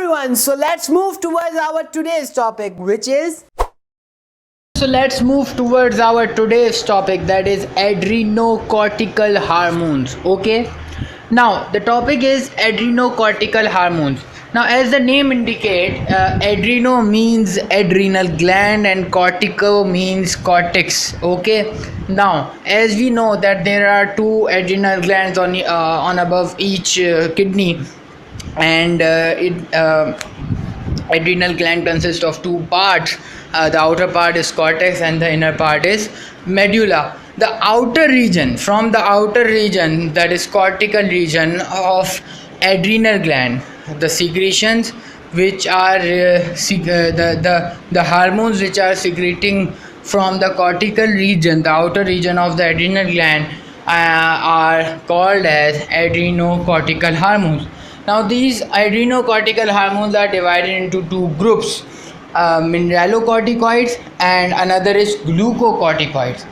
everyone, so let's move towards our today's topic, which is that is adrenocortical hormones. Okay, now the topic is adrenocortical hormones. Now, as the name indicates, adreno means adrenal gland and cortico means cortex. Okay, now as we know that there are two adrenal glands on above each kidney, and adrenal gland consists of two parts. The outer part is cortex and the inner part is medulla. The outer region, that is cortical region of adrenal gland, the secretions which are the hormones which are secreting from the cortical region, the outer region of the adrenal gland, are called as adrenocortical hormones. Now these adrenocortical hormones are divided into two groups, mineralocorticoids and another is glucocorticoids.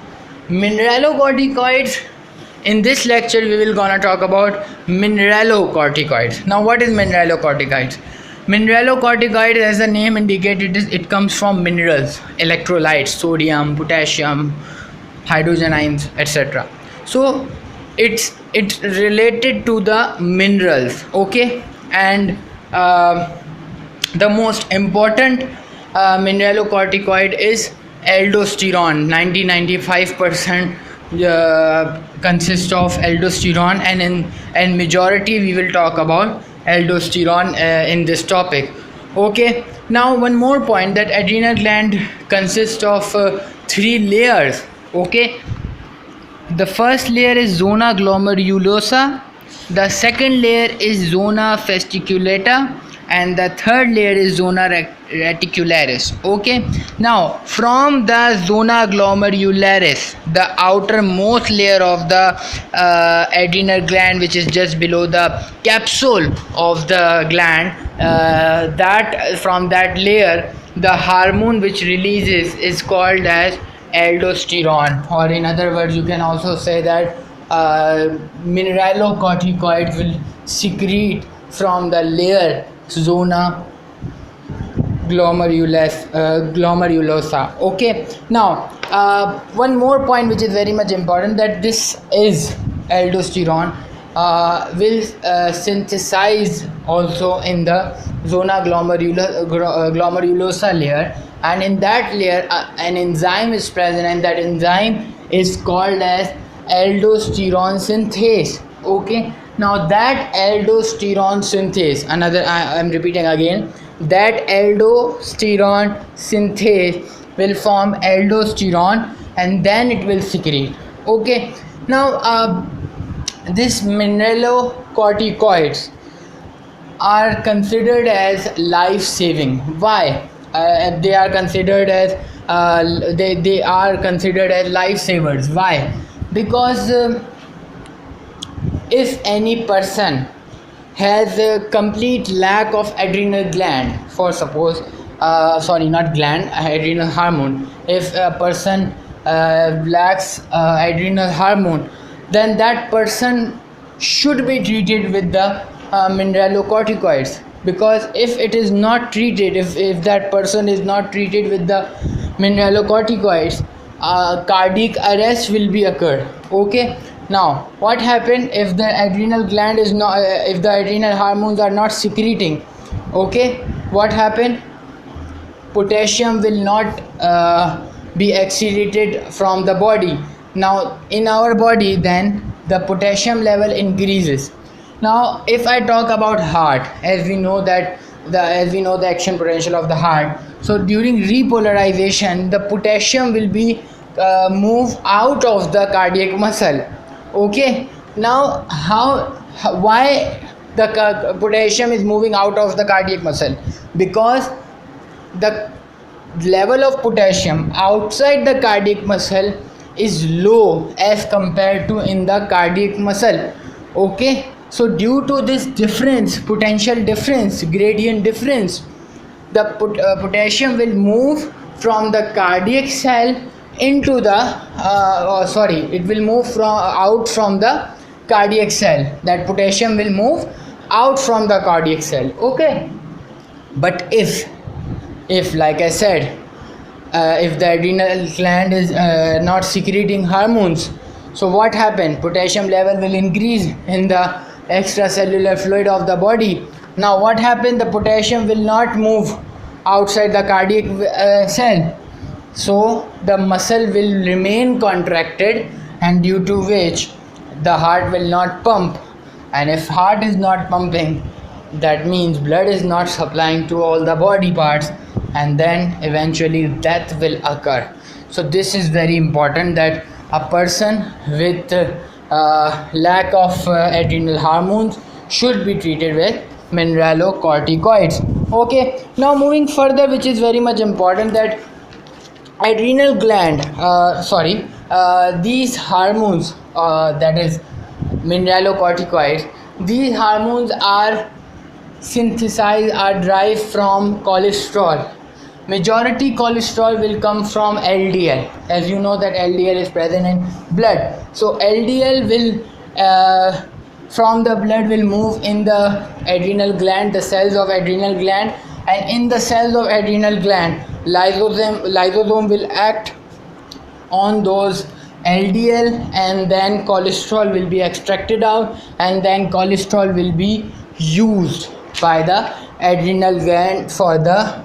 Mineralocorticoids, in this lecture we will gonna talk about mineralocorticoids. Now what is mineralocorticoids? Mineralocorticoid, as the name indicated, it comes from minerals, electrolytes, sodium, potassium, hydrogen ions, etc. So it's related to the minerals. Okay, and the most important mineralocorticoid is aldosterone. 95% consists of aldosterone, and in majority we will talk about aldosterone in this topic. Okay, now one more point, that adrenal gland consists of three layers. Okay, the first layer is zona glomerulosa, the second layer is zona fasciculata, and the third layer is zona reticularis. Okay, now from the zona glomerularis, the outermost layer of the adrenal gland, which is just below the capsule of the gland, from that layer the hormone which releases is called as aldosterone, or in other words you can also say that mineralocorticoid will secrete from the layer zona glomerulosa. Okay, now one more point which is very much important, that this is aldosterone will synthesize also in the zona glomerulosa layer, and in that layer an enzyme is present, and that enzyme is called as aldosterone synthase. Okay, now that aldosterone synthase, I'm repeating again, that aldosterone synthase will form aldosterone and then it will secrete. Okay, now these mineralocorticoids are considered as life-saving. Why? They are considered as lifesavers. Why? Because if any person has a complete lack of adrenal gland, for suppose adrenal hormone, if a person lacks adrenal hormone, then that person should be treated with the mineralocorticoids, because if it is not treated, if that person is not treated with the mineralocorticoids, cardiac arrest will be occurred. Okay, now what happens if the adrenal gland is not, if the adrenal hormones are not secreting? Okay, what happen? Potassium will not be excreted from the body. Now in our body, then the potassium level increases. Now if I talk about heart, as we know the action potential of the heart, so during repolarization the potassium will be move out of the cardiac muscle. Okay, now why the potassium is moving out of the cardiac muscle? Because the level of potassium outside the cardiac muscle is low as compared to in the cardiac muscle. Okay, so due to this difference, potential difference, gradient difference, the potassium will move from the cardiac cell into the it will move out from the cardiac cell. That potassium will move out from the cardiac cell. Okay, But if like I said, if the adrenal gland is not secreting hormones, so what happened? Potassium level will increase in the extracellular fluid of the body. Now what happened? The potassium will not move outside the cardiac cell, so the muscle will remain contracted, and due to which the heart will not pump. And if heart is not pumping, that means blood is not supplying to all the body parts, and then eventually death will occur. So this is very important, that a person with lack of adrenal hormones should be treated with mineralocorticoids. Okay, now moving further, which is very much important, that adrenal gland these hormones, that is mineralocorticoids, these hormones are synthesized, are derived from cholesterol. Majority cholesterol will come from LDL, as you know that LDL is present in blood. So LDL will from the blood will move in the adrenal gland, the cells of adrenal gland, and in the cells of adrenal gland, lysosome will act on those LDL, and then cholesterol will be extracted out, and then cholesterol will be used by the adrenal gland for the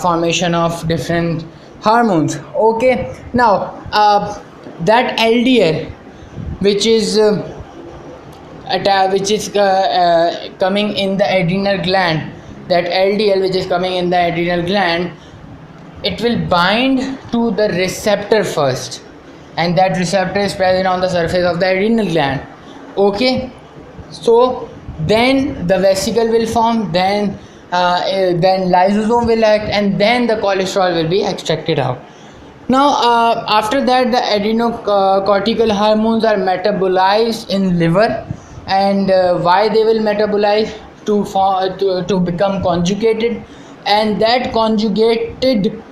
formation of different hormones. Okay, now that LDL which is coming in the adrenal gland, that LDL which is coming in the adrenal gland, it will bind to the receptor first, and that receptor is present on the surface of the adrenal gland. Okay, so then the vesicle will form, then lysosome will act, and then the cholesterol will be extracted out. Now after that, the adrenocortical hormones are metabolized in liver, and why they will metabolize? To become conjugated, and that conjugated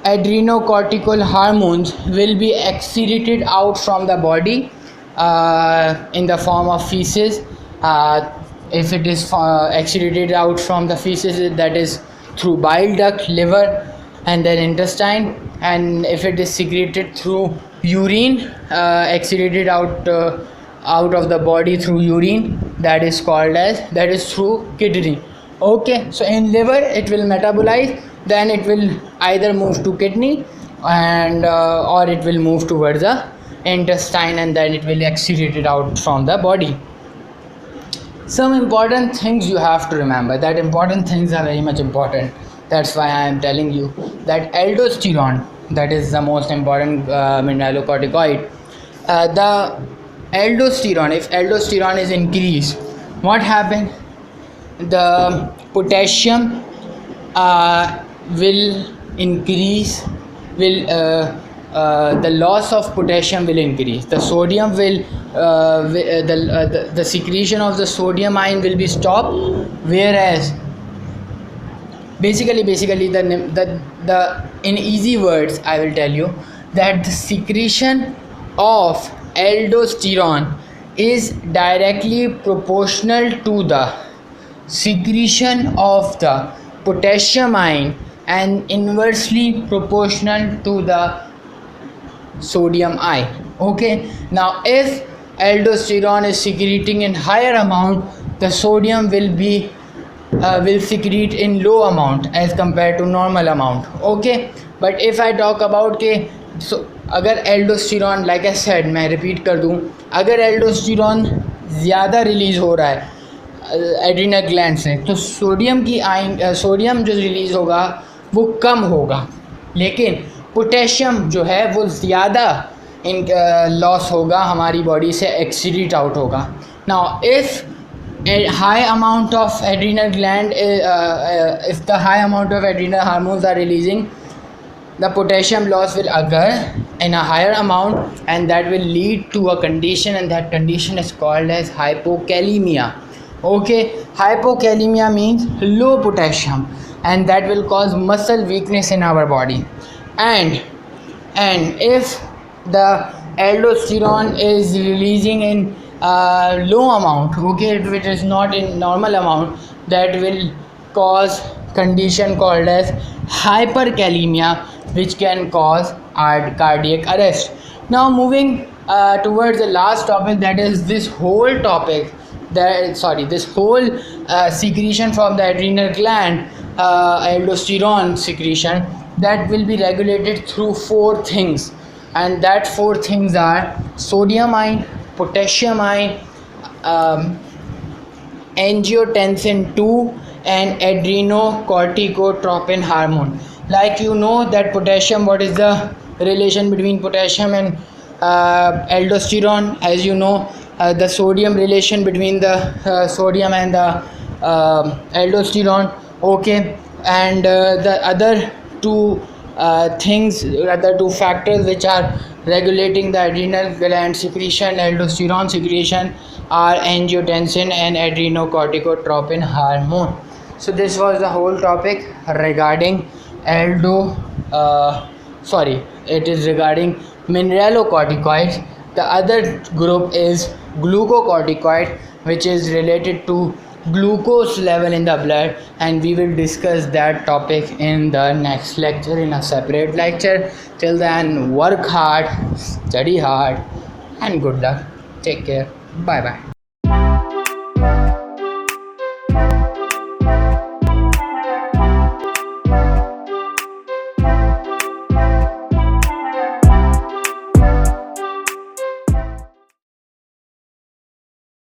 adrenocortical hormones will be excreted out from the body in the form of feces. If it is excreted out from the feces, that is through bile duct, liver, and then intestine. And if it is secreted through urine, excreted out of the body through urine, that is through kidney. Okay, so in liver it will metabolize, then it will either move to kidney, and or it will move towards the intestine, and then it will excrete it out from the body. Some important things you have to remember, that important things are very much important. That's why I am telling you that aldosterone, that is the most important mineralocorticoid. The aldosterone, if aldosterone is increased, what happens? The potassium will increase, the loss of potassium will increase, the sodium will the secretion of the sodium ion will be stopped, whereas basically the in easy words I will tell you that the secretion of aldosterone is directly proportional to the secretion of the potassium ion, and inversely proportional to the sodium ion. Okay, now if aldosterone is secreting in higher amount, the sodium will secrete in low amount as compared to normal amount. Okay, but if I talk about so अगर aldosterone, like I said, मैं repeat कर दूं, अगर aldosterone ज़्यादा release हो रहा है adrenal gland से, तो सोडियम जो रिलीज़ होगा वो कम होगा, लेकिन पोटेशियम जो है वो ज़्यादा लॉस होगा, हमारी बॉडी से एक्सीडेट आउट होगा. Now if high amount of adrenal gland if the high amount of adrenal hormones are releasing, the potassium loss will occur in a higher amount, and that will lead to a condition, and that condition is called as hypokalemia. Okay, hypokalemia means low potassium, and that will cause muscle weakness in our body. And if the aldosterone is releasing in low amount, okay, if it is not in normal amount, that will cause condition called as hyperkalemia, which can cause cardiac arrest. Now moving towards the last topic, that is this whole topic, this whole secretion from the adrenal gland, aldosterone secretion, that will be regulated through four things, and that four things are sodium ion, potassium ion, angiotensin 2, and adrenocorticotropin hormone. Like you know that potassium, what is the relation between potassium and aldosterone? As you know, the sodium relation between the sodium and the aldosterone. Okay, and the other two other two factors which are regulating the adrenal gland secretion, aldosterone secretion, are angiotensin and adrenocorticotropin hormone. So this was the whole topic regarding it is regarding mineralocorticoids. The other group is glucocorticoid, which is related to glucose level in the blood, and we will discuss that topic in the next lecture, in a separate lecture. Till then, work hard, study hard, and good luck. Take care. Bye bye.